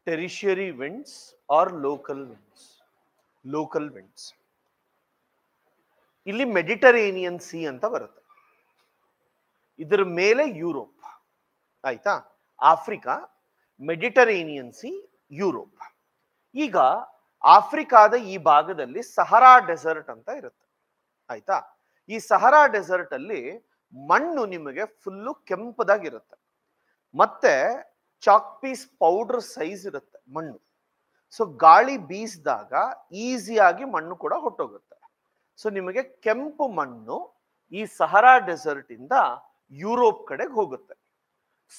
ಟೆರಿಷಿಯರಿ winds are local winds. Local winds ಇಲ್ಲಿ Mediterranean sea ಅಂತ ಬರುತ್ತೆ. ಇದರ ಮೇಲೆ ಯುರೋಪ್, ಆಯ್ತಾ? Africa, Mediterranean sea, Europe. ಈಗ ಆಫ್ರಿಕಾದ ಈ ಭಾಗದಲ್ಲಿ ಸಹರಾ ಡೆಸರ್ಟ್ ಅಂತ ಇರುತ್ತೆ, ಆಯ್ತಾ? ಈ ಸಹರಾ ಡೆಸರ್ಟ್ ಅಲ್ಲಿ ಮಣ್ಣು ನಿಮಗೆ ಫುಲ್ಲು ಕೆಂಪದಾಗಿರುತ್ತೆ, ಮತ್ತೆ ಚಾಕ್ ಪೀಸ್ ಪೌಡರ್ ಸೈಜ್ ಇರುತ್ತೆ ಮಣ್ಣು. ಸೊ ಗಾಳಿ ಬೀಸಿದಾಗ ಈಸಿಯಾಗಿ ಮಣ್ಣು ಕೂಡ ಹೊಟ್ಟೋಗುತ್ತೆ. ಸೊ ನಿಮಗೆ ಕೆಂಪು ಮಣ್ಣು ಈ ಸಹರಾ ಡೆಸರ್ಟ್ ಇಂದ ಯುರೋಪ್ ಕಡೆಗೆ ಹೋಗುತ್ತೆ.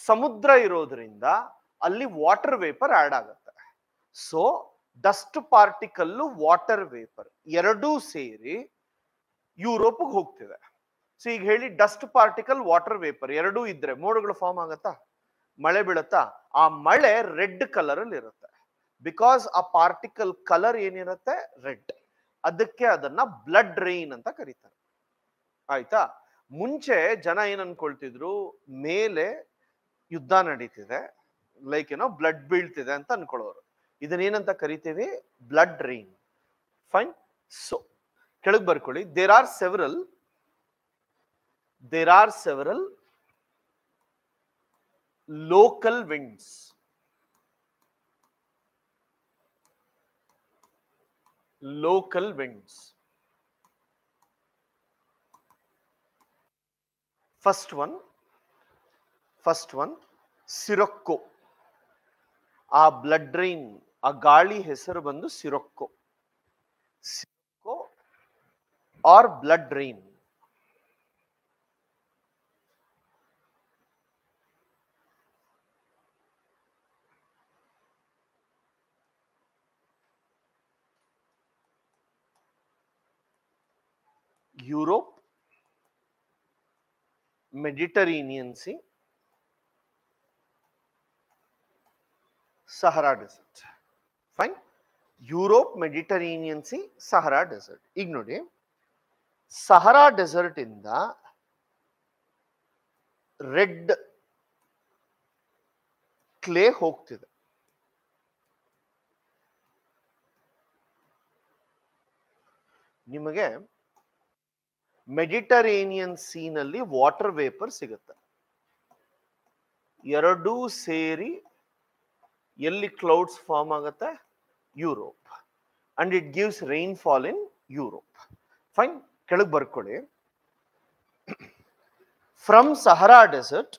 ಸಮುದ್ರ ಇರೋದ್ರಿಂದ ಅಲ್ಲಿ ವಾಟರ್ ವೇಪರ್ ಆಡ್ ಆಗುತ್ತೆ. So dust particle, water vapour ಎರಡೂ ಸೇರಿ ಯುರೋಪ್ ಹೋಗ್ತಿದೆ. ಸೊ ಈಗ ಹೇಳಿ, ಡಸ್ಟ್ ಪಾರ್ಟಿಕಲ್, ವಾಟರ್ ವೇಪರ್ ಎರಡೂ ಇದ್ರೆ ಮೋಡಗಳು ಫಾರ್ಮ್ ಆಗತ್ತಾ? ಮಳೆ ಬೀಳತ್ತಾ? ಆ ಮಳೆ ರೆಡ್ ಕಲರ್ ಅಲ್ಲಿ ಇರುತ್ತೆ. ಬಿಕಾಸ್ ಆ ಪಾರ್ಟಿಕಲ್ ಕಲರ್ ಏನಿರುತ್ತೆ, ರೆಡ್. ಅದಕ್ಕೆ ಅದನ್ನ ಬ್ಲಡ್ ರೈನ್ ಅಂತ ಕರೀತಾರೆ, ಆಯ್ತಾ? ಮುಂಚೆ ಜನ ಏನ್ ಅನ್ಕೊಳ್ತಿದ್ರು, ಮೇಲೆ ಯುದ್ಧ ನಡೀತಿದೆ, ಲೈಕ್ ಏನೋ ಬ್ಲಡ್ ಬೀಳ್ತಿದೆ ಅಂತ ಅನ್ಕೊಳ್ಳೋರು. ಇದನ್ನೇನಂತ ಕರಿತೀವಿ? Blood rain. ಫೈನ್. ಸೊ ಕೆಳಗೆ ಬರ್ಕೊಳ್ಳಿ. There are several local winds. Local winds. First one sirocco. ಆ ಬ್ಲಡ್ ರೈನ್, ಆ ಗಾಳಿ ಹೆಸರು ಬಂದು sirocco or blood rain. Europe, Mediterranean sea, Sahara desert. Fine. Europe, Mediterranean sea, Sahara desert. ಈಗ ನೋಡಿ, Sahara desert ಇಂದ ರೆಡ್ ಕ್ಲೇ ಹೋಗ್ತಿದೆ. ನಿಮಗೆ ಮೆಡಿಟರೇನಿಯನ್ ಸೀನಲ್ಲಿ ವಾಟರ್ ವೇಪರ್ ಸಿಗುತ್ತೆ. ಎರಡೂ ಸೇರಿ ಎಲ್ಲಿ ಕ್ಲೌಡ್ಸ್ ಫಾರ್ಮ್ ಆಗುತ್ತೆ? Europe. And it gives rainfall in Europe. Fine. ಕೆಳಗೆ ಬರ್ಕೊಳ್ಳಿ. From Sahara desert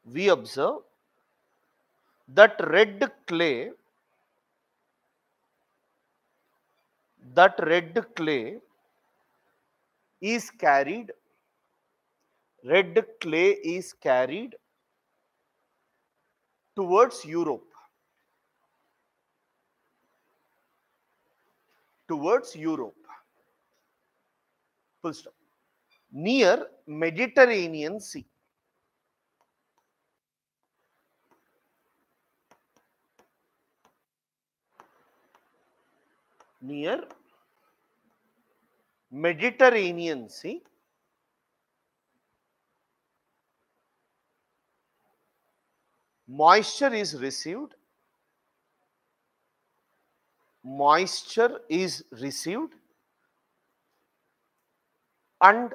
we observe that red clay is carried towards Europe. Full stop. Near Mediterranean Sea. Near Mediterranean Sea, moisture is received and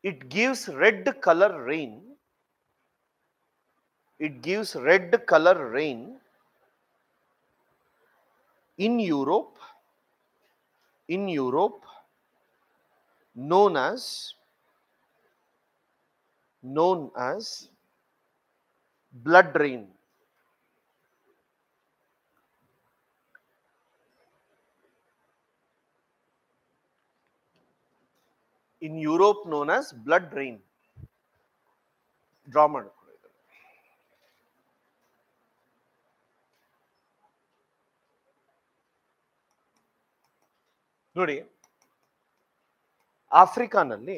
it gives red color rain. In Europe, known as blood rain. In Europe, known as blood rain. Draw ಮಾಡಿ. ನೋಡಿ, ಆಫ್ರಿಕಾನಲ್ಲಿ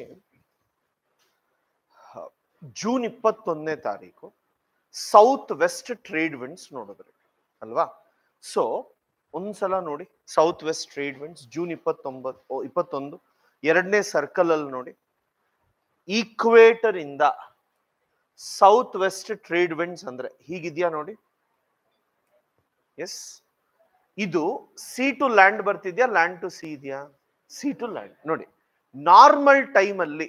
June 21ನೇ ತಾರೀಕು south west trade winds ನೋಡಿದ್ರಿ ಅಲ್ವಾ? So ಒಂದ್ಸಲ ನೋಡಿ south west trade winds June 21 ಎರಡನೇ circle ಅಲ್ಲಿ ನೋಡಿ, ಈಕ್ವೇಟರ್ ಇಂದ ಸೌತ್ ವೆಸ್ಟ್ ಟ್ರೇಡ್ ವಿಂಡ್ಸ್ ಅಂದ್ರೆ ಹೀಗಿದ್ಯಾ ನೋಡಿ. ಎಸ್, ಇದು ಸಿ ಟು ಲ್ಯಾಂಡ್ ಬರ್ತಿದ್ಯಾ, ಲ್ಯಾಂಡ್ ಟು ಸಿ ಇದೆಯಾ? Sea to land. ನೋಡಿ ನಾರ್ಮಲ್ ಟೈಮ್ ಅಲ್ಲಿ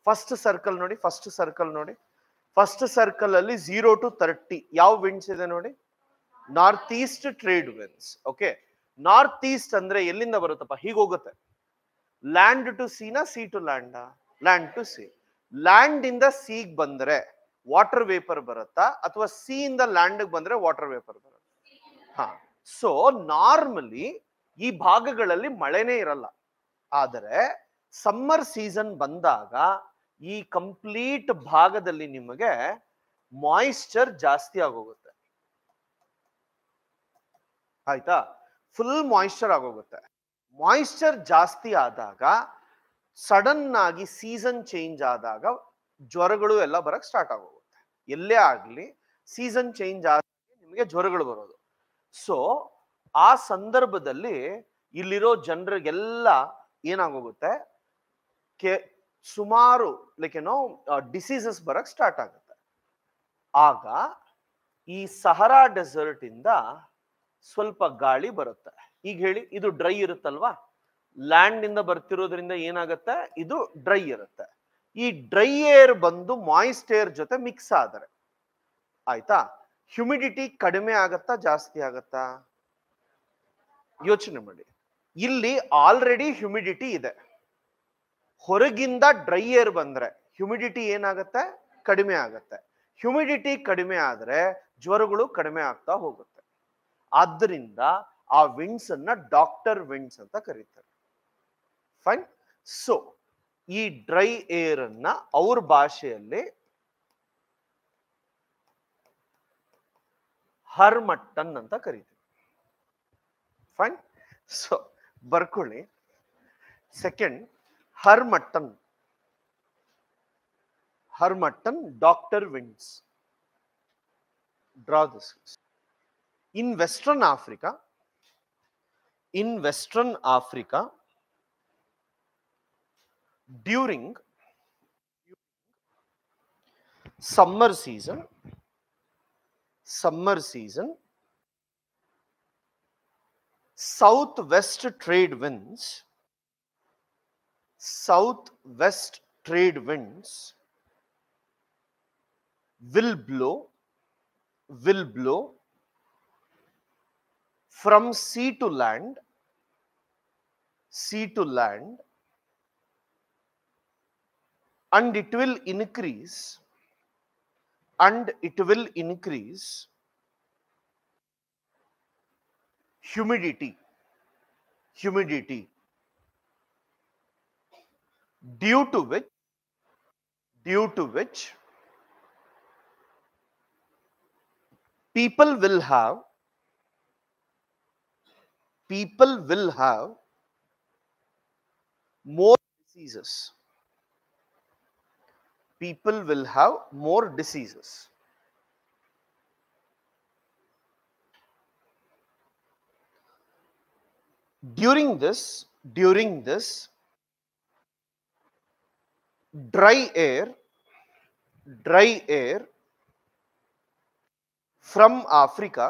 ಫಸ್ಟ್ ಸರ್ಕಲ್ ನೋಡಿ, ಫಸ್ಟ್ ಸರ್ಕಲ್ ನೋಡಿ, ಫಸ್ಟ್ ಸರ್ಕಲ್ ಅಲ್ಲಿ 0 to 30 ಯಾವ ವಿಂಡ್ಸ್ ಇದೆ ನೋಡಿ, north east trade winds. Okay, north east ಅಂದ್ರೆ ಎಲ್ಲಿಂದ ಬರುತ್ತಪ್ಪ, ಹೀಗೆ ಹೋಗುತ್ತೆ. ಲ್ಯಾಂಡ್ ಟು ಸಿ ನಾ, sea to land? Land to sea. Land ಇಂದ ಸಿಗ್ ಬಂದ್ರೆ ವಾಟರ್ ವೇಪರ್ ಬರುತ್ತಾ, ಅಥವಾ ಸಿ ಇಂದ ಲ್ಯಾಂಡ್ ಬಂದ್ರೆ ವಾಟರ್ ವೇಪರ್ ಬರುತ್ತಾ? ಹಾ, ಸೊ ನಾರ್ಮಲಿ ಈ ಭಾಗಗಳಲ್ಲಿ ಮಳೆನೇ ಇರಲ್ಲ. ಆದರೆ ಸಮ್ಮರ್ ಸೀಸನ್ ಬಂದಾಗ ಈ ಕಂಪ್ಲೀಟ್ ಭಾಗದಲ್ಲಿ ನಿಮಗೆ ಮಾಯಿಶ್ಚರ್ ಜಾಸ್ತಿ ಆಗೋಗುತ್ತೆ. ಆಯ್ತಾ? ಫುಲ್ ಮಾಯಿಶ್ಚರ್ ಆಗೋಗುತ್ತೆ. ಮಾಯಿಶ್ಚರ್ ಜಾಸ್ತಿ ಆದಾಗ ಸಡನ್ ಆಗಿ ಸೀಸನ್ ಚೇಂಜ್ ಆದಾಗ ಜ್ವರಗಳು ಎಲ್ಲ ಬರಕ್ ಸ್ಟಾರ್ಟ್ ಆಗೋಗುತ್ತೆ. ಎಲ್ಲೇ ಆಗ್ಲಿ ಸೀಸನ್ ಚೇಂಜ್ ಆದಾಗ ನಿಮಗೆ ಜ್ವರಗಳು ಬರೋದು. ಸೊ ಆ ಸಂದರ್ಭದಲ್ಲಿ ಇಲ್ಲಿರೋ ಜನರಿಗೆಲ್ಲ ಏನಾಗೋಗುತ್ತೆ, ಸುಮಾರು ಲೈಕ್ ಏನೋ ಡಿಸೀಸಸ್ ಬರಕ್ ಸ್ಟಾರ್ಟ್ ಆಗುತ್ತೆ. ಆಗ ಈ ಸಹರಾ ಡೆಸರ್ಟ್ ಇಂದ ಸ್ವಲ್ಪ ಗಾಳಿ ಬರುತ್ತೆ. ಈಗ ಹೇಳಿ, ಇದು ಡ್ರೈ ಇರುತ್ತಲ್ವಾ, ಲ್ಯಾಂಡ್ ಇಂದ ಬರ್ತಿರೋದ್ರಿಂದ ಏನಾಗುತ್ತೆ, ಇದು ಡ್ರೈ ಇರುತ್ತೆ. ಈ ಡ್ರೈ ಏರ್ ಬಂದು ಮಾಯಿಸ್ಟ್ ಏರ್ ಜೊತೆ ಮಿಕ್ಸ್ ಆದರೆ ಆಯ್ತಾ, ಹ್ಯುಮಿಡಿಟಿ ಕಡಿಮೆ ಆಗತ್ತಾ ಜಾಸ್ತಿ ಆಗತ್ತಾ? ಯೋಚನೆ ಮಾಡಿ. ಇಲ್ಲಿ ಆಲ್ರೆಡಿ ಹ್ಯುಮಿಡಿಟಿ ಇದೆ, ಹೊರಗಿಂದ ಡ್ರೈ ಏರ್ ಬಂದ್ರೆ ಹ್ಯುಮಿಡಿಟಿ ಏನಾಗತ್ತೆ, ಕಡಿಮೆ ಆಗತ್ತೆ. ಹ್ಯುಮಿಡಿಟಿ ಕಡಿಮೆ ಆದ್ರೆ ಜ್ವರಗಳು ಕಡಿಮೆ ಆಗ್ತಾ ಹೋಗುತ್ತೆ. ಆದ್ದರಿಂದ ಆ ವಿಂಡ್ಸ್ ಅನ್ನ ಡಾಕ್ಟರ್ ವಿಂಡ್ಸ್ ಅಂತ ಕರೀತಾರೆ. ಫೈನ್. ಸೊ ಈ ಡ್ರೈ ಏರ್ ಅನ್ನ ಅವ್ರ ಭಾಷೆಯಲ್ಲಿ ಹರ್ಮಟ್ಟನ್ ಅಂತ ಕರೀತೀವಿ. ಫೈನ್. ಸೊ ಬರ್ಕೊಳ್ಳಿ. Second, harmattan. Harmattan, doctor winds. Draw this. In Western Africa, during summer season, southwest trade winds will blow from sea to land, and it will increase humidity, due to which people will have more diseases. During this dry air from Africa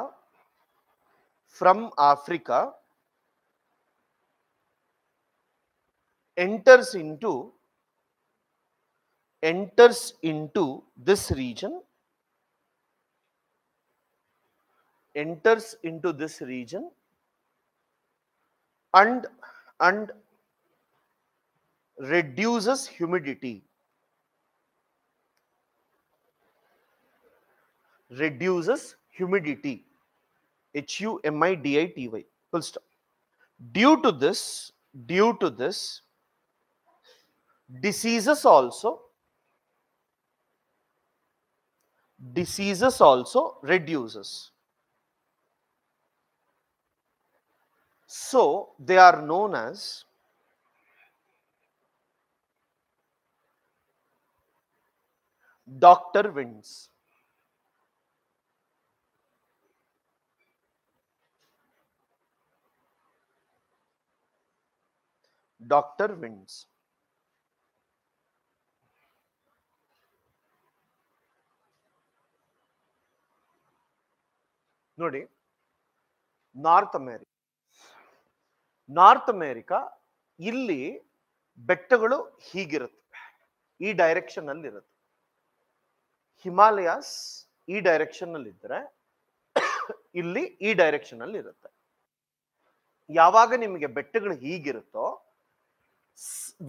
enters into this region, and reduces humidity. Humidity. Full stop. Due to this diseases also reduces. So they are known as doctor winds. Doctor winds. ನೋಡಿ, north America, north America ಇಲ್ಲಿ ಬೆಟ್ಟಗಳು ಹೀಗಿರುತ್ತೆ, ಈ direction ಅಲ್ಲಿ ಇರುತ್ತೆ. Himalayas ಈ direction ಅಲ್ಲಿ ಇದ್ರೆ ಇಲ್ಲಿ ಈ ಡೈರೆಕ್ಷನ್ ಅಲ್ಲಿ ಇರುತ್ತೆ. ಯಾವಾಗ ನಿಮಗೆ ಬೆಟ್ಟಗಳು ಹೀಗಿರುತ್ತೋ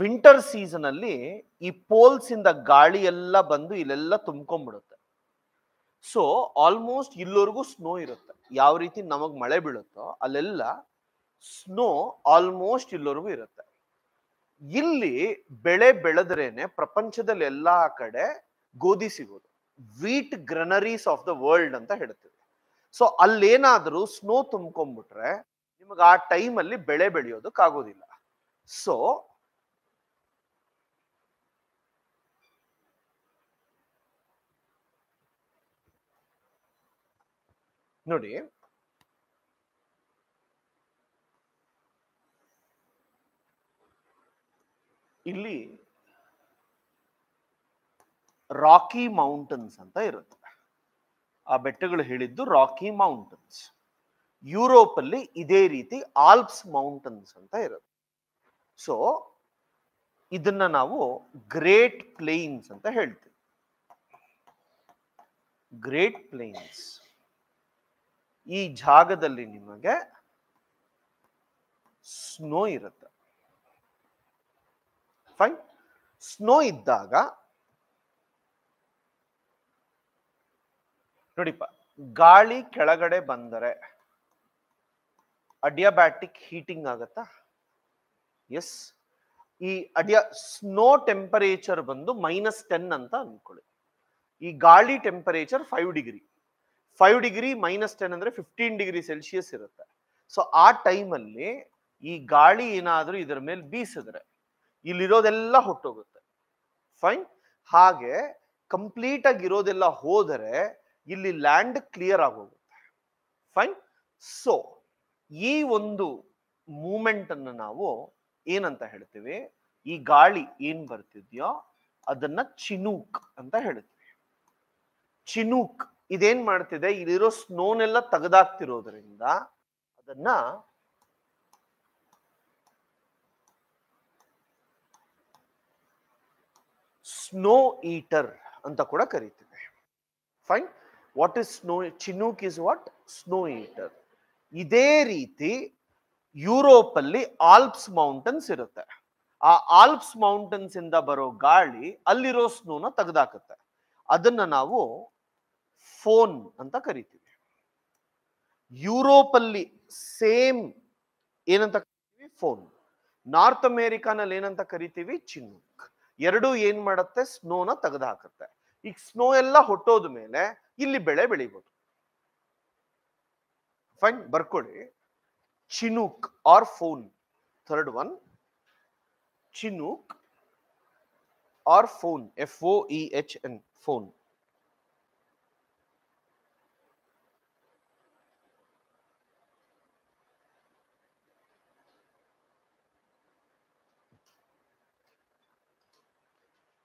ವಿಂಟರ್ ಸೀಸನ್ ಅಲ್ಲಿ ಈ ಪೋಲ್ಸ್ ಇಂದ ಗಾಳಿ ಎಲ್ಲ ಬಂದು ಇಲ್ಲೆಲ್ಲ ತುಂಬ್ಕೊಂಡ್ಬಿಡುತ್ತೆ. ಸೊ ಆಲ್ಮೋಸ್ಟ್ ಇಲ್ಲಿವರೆಗೂ ಸ್ನೋ ಇರುತ್ತೆ. ಯಾವ ರೀತಿ ನಮಗ್ ಮಳೆ ಬೀಳುತ್ತೋ ಅಲ್ಲೆಲ್ಲ ಸ್ನೋ ಆಲ್ಮೋಸ್ಟ್ ಇಲ್ಲಿವರೆಗೂ ಇರುತ್ತೆ. ಇಲ್ಲಿ ಬೆಳೆ ಬೆಳೆದ್ರೇನೆ ಪ್ರಪಂಚದಲ್ಲಿ ಎಲ್ಲಾ ಕಡೆ ಗೋಧಿ ಸಿಗೋದು. ವೀಟ್ ಗ್ರನರೀಸ್ ಆಫ್ ದ ವರ್ಲ್ಡ್ ಅಂತ ಹೇಳ್ತೀವಿ. ಸೊ ಅಲ್ಲೇನಾದ್ರೂ ಸ್ನೋ ತುಂಬ್ಕೊಂಡ್ಬಿಟ್ರೆ ನಿಮಗೆ ಆ ಟೈಮ್ ಅಲ್ಲಿ ಬೆಳೆ ಬೆಳೆಯೋದಕ್ಕಾಗೋದಿಲ್ಲ. ಸೊ ನೋಡಿ, ಇಲ್ಲಿ ರಾಕಿ ಮೌಂಟನ್ಸ್ ಅಂತ ಇರುತ್ತೆ. ಆ ಬೆಟ್ಟಗಳು ಹೇಳಿದ್ದು ರಾಕಿ ಮೌಂಟನ್ಸ್. ಯುರೋಪ್ ಅಲ್ಲಿ ಇದೇ ರೀತಿ ಆಲ್ಪ್ಸ್ ಮೌಂಟನ್ಸ್ ಅಂತ ಇರುತ್ತೆ. ಸೊ ಇದನ್ನ ನಾವು ಗ್ರೇಟ್ ಪ್ಲೇನ್ಸ್ ಅಂತ ಹೇಳ್ತೀವಿ. Great plains. ಈ ಜಾಗದಲ್ಲಿ ನಿಮಗೆ ಸ್ನೋ ಇರುತ್ತೆ. ಫೈನ್. ಸ್ನೋ ಇದ್ದಾಗ ನೋಡಿಪ್ಪ, ಗಾಳಿ ಕೆಳಗಡೆ ಬಂದರೆ ಅಡಿಯಾಬ್ಯಾಟಿಕ್ ಹೀಟಿಂಗ್ ಆಗತ್ತಾ? ಎಸ್. ಈ ಸ್ನೋ ಟೆಂಪರೇಚರ್ ಬಂದು -10 ಅಂತ ಅನ್ಕೊಳ್ಳಿ. ಈ ಗಾಳಿ ಟೆಂಪರೇಚರ್ 5 ಡಿಗ್ರಿ. 5 ಡಿಗ್ರಿ -10 ಅಂದ್ರೆ 15 ಡಿಗ್ರಿ ಸೆಲ್ಸಿಯಸ್ ಇರುತ್ತೆ. ಸೊ ಆ ಟೈಮಲ್ಲಿ ಈ ಗಾಳಿ ಏನಾದ್ರೂ ಇದರ ಮೇಲೆ ಬೀಸಿದ್ರೆ ಇಲ್ಲಿರೋದೆಲ್ಲ ಹೊಟ್ಟೋಗುತ್ತೆ. ಫೈನ್. ಹಾಗೆ ಕಂಪ್ಲೀಟ್ ಆಗಿ ಇರೋದೆಲ್ಲ ಹೋದರೆ ಇಲ್ಲಿ ಲ್ಯಾಂಡ್ ಕ್ಲಿಯರ್ ಆಗೋಗುತ್ತೆ. ಫೈನ್. ಸೊ ಈ ಒಂದು ಮೂಮೆಂಟ್ ಅನ್ನು ನಾವು ಏನಂತ ಹೇಳ್ತೀವಿ? ಈ ಗಾಳಿ ಏನ್ ಬರ್ತಿದ್ಯೋ ಅದನ್ನ ಚಿನೂಕ್ ಅಂತ ಹೇಳ್ತೀವಿ. ಚಿನೂಕ್ ಇದೇನ್ ಮಾಡ್ತಿದೆ? ಇಲ್ಲಿರೋ ಸ್ನೋನೆಲ್ಲ ತೆಗೆದಾಕ್ತಿರೋದ್ರಿಂದ ಅದನ್ನ ಸ್ನೋ ಈಟರ್ ಅಂತ ಕೂಡ ಕರೀತೀವಿ. Fine. What is snow? Chinook is what? Snow eater. ಇದೇ ರೀತಿ ಯುರೋಪ್ ಅಲ್ಲಿ ಆಲ್ಪ್ಸ್ ಮೌಂಟನ್ಸ್ ಇರುತ್ತೆ. ಆ ಆಲ್ಪ್ಸ್ ಮೌಂಟನ್ಸ್ ಇಂದ ಬರೋ ಗಾಳಿ ಅಲ್ಲಿರೋ ಸ್ನೋನ ತೆಗೆದಾಕುತ್ತೆ. ಅದನ್ನ ನಾವು ಫೋನ್ ಅಂತ ಕರಿತೀವಿ. ಯುರೋಪ್ ಅಲ್ಲಿ ಸೇಮ್ ಏನಂತ ಕರಿತೀವಿ? ಫೋನ್. ನಾರ್ತ್ ಅಮೆರಿಕಾನಲ್ಲಿ ಏನಂತ ಕರಿತೀವಿ? ಚಿನೂಕ್. ಎರಡು ಏನ್ ಮಾಡುತ್ತೆ? ಸ್ನೋನ ತೆಗೆದುಹಾಕುತ್ತೆ. ಈಗ ಸ್ನೋ ಎಲ್ಲ ಹೊಟ್ಟೋದ ಮೇಲೆ ಇಲ್ಲಿ ಬೆಳೆ ಬೆಳಿಬಹುದು. ಫೈನ್. ಬರ್ಕೊಳ್ಳಿ. Chinook or phone. Third one, chinook or phone. FOEHN. Phone.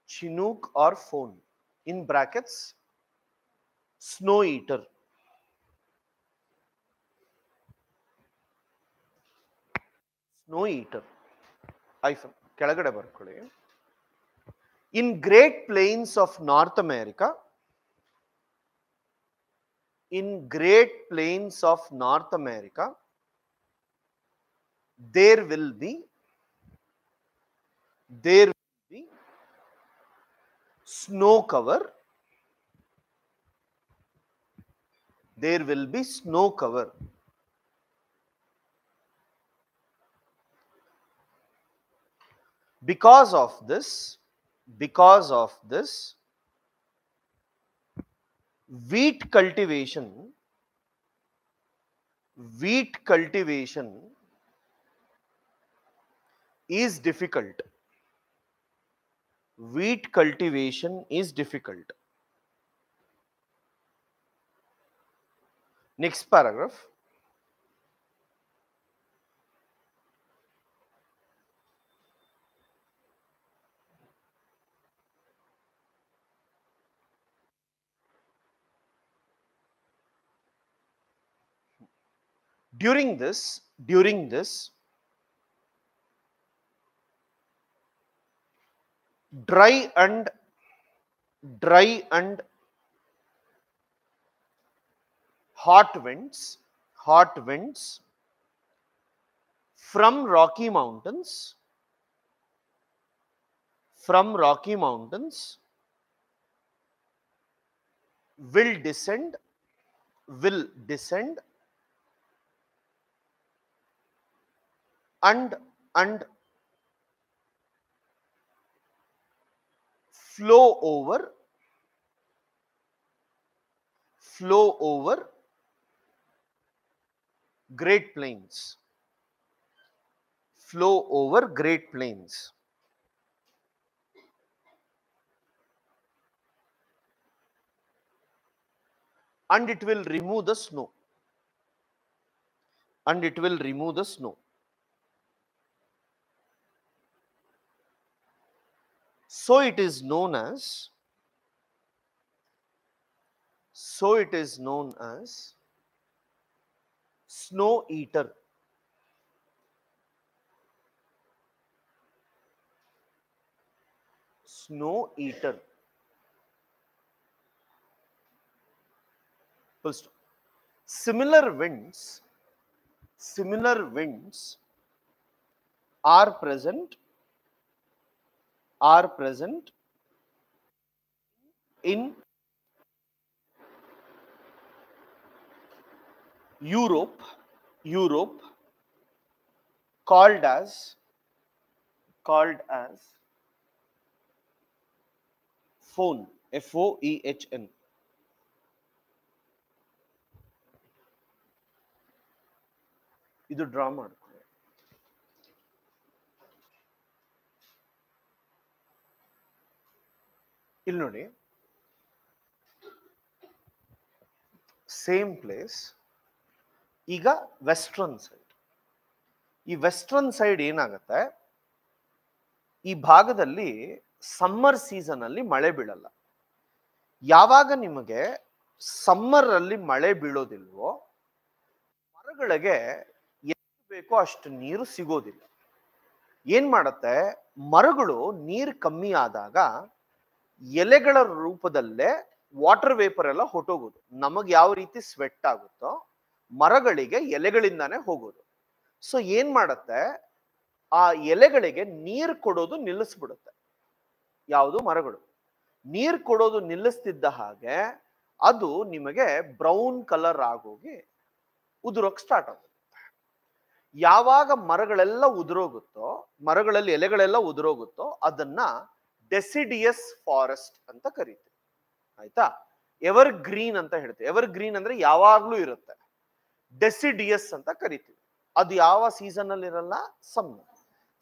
Chinook or phone. In brackets, snow eater. Snow eater. Hyphen. ಕೆಳಗಡೆ ಬರ್ಕೊಳ್ಳಿ. In Great Plains of North America, in Great Plains of North America, there will be snow cover. There will be snow cover. Because of this, wheat cultivation is difficult. Wheat cultivation is difficult. Next paragraph. during this dry and hot winds from Rocky Mountains will descend and flow over Great Plains. And it will remove the snow. So it is known as snow eater. First, similar winds are present in Europe called as Foehn, Foehn. ಇದು draw ಮಾಡ್ಕೊಳ್ಳಿ. ಇಲ್ಲಿ ನೋಡಿ, same place. ಈಗ western side, ಈ western side ಏನಾಗುತ್ತೆ, ಈ ಭಾಗದಲ್ಲಿ summer season ಅಲ್ಲಿ ಮಳೆ ಬೀಳಲ್ಲ. ಯಾವಾಗ ನಿಮಗೆ ಸಮ್ಮರ್ ಅಲ್ಲಿ ಮಳೆ ಬೀಳೋದಿಲ್ವೋ, ಮರಗಳಿಗೆ ಎಷ್ಟು ಬೇಕೋ ಅಷ್ಟು ನೀರು ಸಿಗೋದಿಲ್ಲ. ಏನ್ ಮಾಡತ್ತೆ, ಮರಗಳು ನೀರು ಕಮ್ಮಿ ಆದಾಗ ಎಲೆಗಳ ರೂಪದಲ್ಲೇ ವಾಟರ್ ವೇಪರ್ ಎಲ್ಲ ಹೊಟ್ಟೋಗೋದು. ನಮಗ್ ಯಾವ ರೀತಿ ಸ್ವೆಟ್ ಆಗುತ್ತೋ ಮರಗಳಿಗೆ ಎಲೆಗಳಿಂದಾನೇ ಹೋಗೋದು. ಸೊ ಏನ್ ಮಾಡತ್ತೆ, ಆ ಎಲೆಗಳಿಗೆ ನೀರು ಕೊಡೋದು ನಿಲ್ಲಿಸ್ಬಿಡುತ್ತೆ. ಯಾವುದು, ಮರಗಳು ನೀರು ಕೊಡೋದು ನಿಲ್ಲಿಸ್ತಿದ್ದ ಹಾಗೆ ಅದು ನಿಮಗೆ ಬ್ರೌನ್ ಕಲರ್ ಆಗೋಗಿ ಉದುರೋಕ್ ಸ್ಟಾರ್ಟ್ ಆಗುತ್ತೆ. ಯಾವಾಗ ಮರಗಳೆಲ್ಲ ಉದುರೋಗುತ್ತೋ, ಮರಗಳಲ್ಲಿ ಎಲೆಗಳೆಲ್ಲ ಉದುರೋಗುತ್ತೋ ಅದನ್ನ ಡೆಸಿಡಿಯಸ್ ಫಾರೆಸ್ಟ್ ಅಂತ ಕರೀತೀವಿ. ಆಯ್ತಾ? ಎವರ್ ಗ್ರೀನ್ ಅಂತ ಹೇಳ್ತೀವಿ. ಎವರ್ ಗ್ರೀನ್ ಅಂದ್ರೆ ಯಾವಾಗ್ಲೂ ಇರುತ್ತೆ. ಡೆಸಿಡಿಯಸ್ ಅಂತ ಕರಿತೀವಿ. ಅದು ಯಾವ ಸೀಸನ್ ಅಲ್ಲಿ ಇರಲ್ಲ,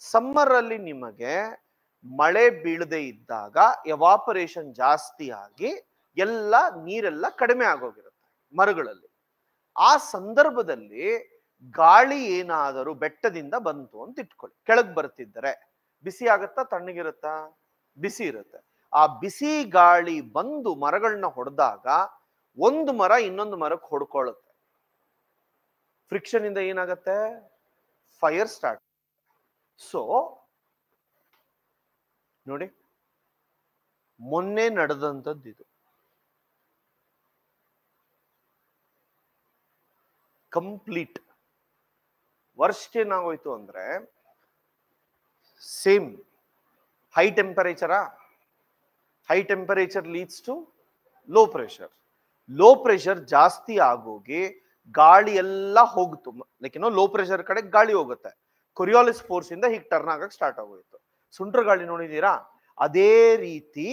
ಸಮ್ಮರ್ ಅಲ್ಲಿ ನಿಮಗೆ ಮಳೆ ಬೀಳದೆ ಇದ್ದಾಗ ಎವಾಪರೇಷನ್ ಜಾಸ್ತಿ ಆಗಿ ಎಲ್ಲ ನೀರೆಲ್ಲ ಕಡಿಮೆ ಆಗೋಗಿರುತ್ತೆ ಮರಗಳಲ್ಲಿ. ಆ ಸಂದರ್ಭದಲ್ಲಿ ಗಾಳಿ ಏನಾದರೂ ಬೆಟ್ಟದಿಂದ ಬಂತು ಅಂತ ಇಟ್ಕೊಳ್ಳಿ, ಕೆಳಗ್ ಬರ್ತಿದ್ದರೆ ಬಿಸಿ ಆಗತ್ತಾ, ತಣ್ಣಗಿರುತ್ತಾ? ಬಿಸಿ ಇರುತ್ತೆ. ಆ ಬಿಸಿ ಗಾಳಿ ಬಂದು ಮರಗಳನ್ನ ಹೊಡೆದಾಗ ಒಂದು ಮರ ಇನ್ನೊಂದು ಮರಕ್ಕೆ ಹೊಡ್ಕೊಳ್ಳುತ್ತೆ. ಫ್ರಿಕ್ಷನ್ ಇಂದ ಏನಾಗತ್ತೆ, ಫೈರ್ ಸ್ಟಾರ್ಟ್. ಸೊ ನೋಡಿ, ಮೊನ್ನೆ ನಡೆದಂಥದ್ದು ಇದು. ಕಂಪ್ಲೀಟ್ ವರ್ಸ್ಟ್ ಏನಾಗೋಯ್ತು ಅಂದ್ರೆ, ಸೇಮ್ ಹೈ ಟೆಂಪರೇಚರಾ, high temperature leads to low pressure. Low pressure ಜಾಸ್ತಿ ಆಗೋಗಿ ಗಾಳಿ ಎಲ್ಲ ಹೋಗ್ತು. ಲೈಕ್ ಏನೋ ಲೋ ಪ್ರೆಷರ್ ಕಡೆ ಗಾಳಿ ಹೋಗುತ್ತೆ. ಕೊರಿಯಾಲಿಸ್ ಫೋರ್ಸ್ ಇಂದ ಹೀಗೆ ಟರ್ನ್ ಆಗಕ್ಕೆ ಸ್ಟಾರ್ಟ್ ಆಗೋಯ್ತು. ಸುಂಟ್ರ ಗಾಳಿ ನೋಡಿದೀರಾ? ಅದೇ ರೀತಿ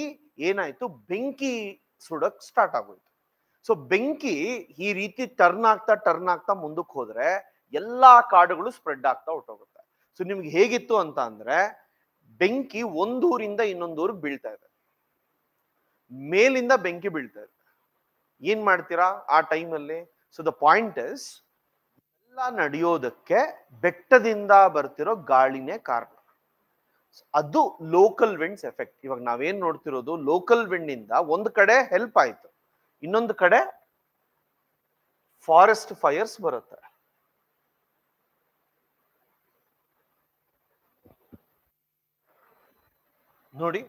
ಏನಾಯ್ತು, ಬೆಂಕಿ ಸುಡಕ್ ಸ್ಟಾರ್ಟ್ ಆಗೋಯ್ತು. ಸೊ ಬೆಂಕಿ ಈ ರೀತಿ ಟರ್ನ್ ಆಗ್ತಾ ಮುಂದಕ್ಕೆ ಹೋದ್ರೆ ಎಲ್ಲಾ ಕಾಡುಗಳು ಸ್ಪ್ರೆಡ್ ಆಗ್ತಾ ಹೊಟ್ಟೋಗುತ್ತೆ. ಸೊ ನಿಮ್ಗೆ ಹೇಗಿತ್ತು ಅಂತ ಅಂದ್ರೆ, ಬೆಂಕಿ ಒಂದೂರಿಂದ ಇನ್ನೊಂದೂರಿಗೆ ಬೀಳ್ತಾ ಇದೆ, ಮೇಲಿಂದ ಬೆಂಕಿ ಬೀಳ್ತಾ ಇದೆ. ಏನ್ ಮಾಡ್ತೀರಾ ಆ ಟೈಮಲ್ಲಿ? ಸೊ ದ ಪಾಯಿಂಟ್ ಇಸ್, ಎಲ್ಲ ನಡೆಯೋದಕ್ಕೆ ಬೆಟ್ಟದಿಂದ ಬರ್ತಿರೋ ಗಾಳಿನೇ ಕಾರಣ. ಅದು ಲೋಕಲ್ ವಿಂಡ್ಸ್ ಎಫೆಕ್ಟ್. ಇವಾಗ ನಾವೇನ್ ನೋಡ್ತಿರೋದು, ಲೋಕಲ್ ವಿಂಡ್ ಇಂದ ಒಂದು ಕಡೆ ಹೆಲ್ಪ್ ಆಯ್ತು, ಇನ್ನೊಂದು ಕಡೆ ಫಾರೆಸ್ಟ್ ಫೈರ್ಸ್ ಬರುತ್ತೆ. ನೋಡಿ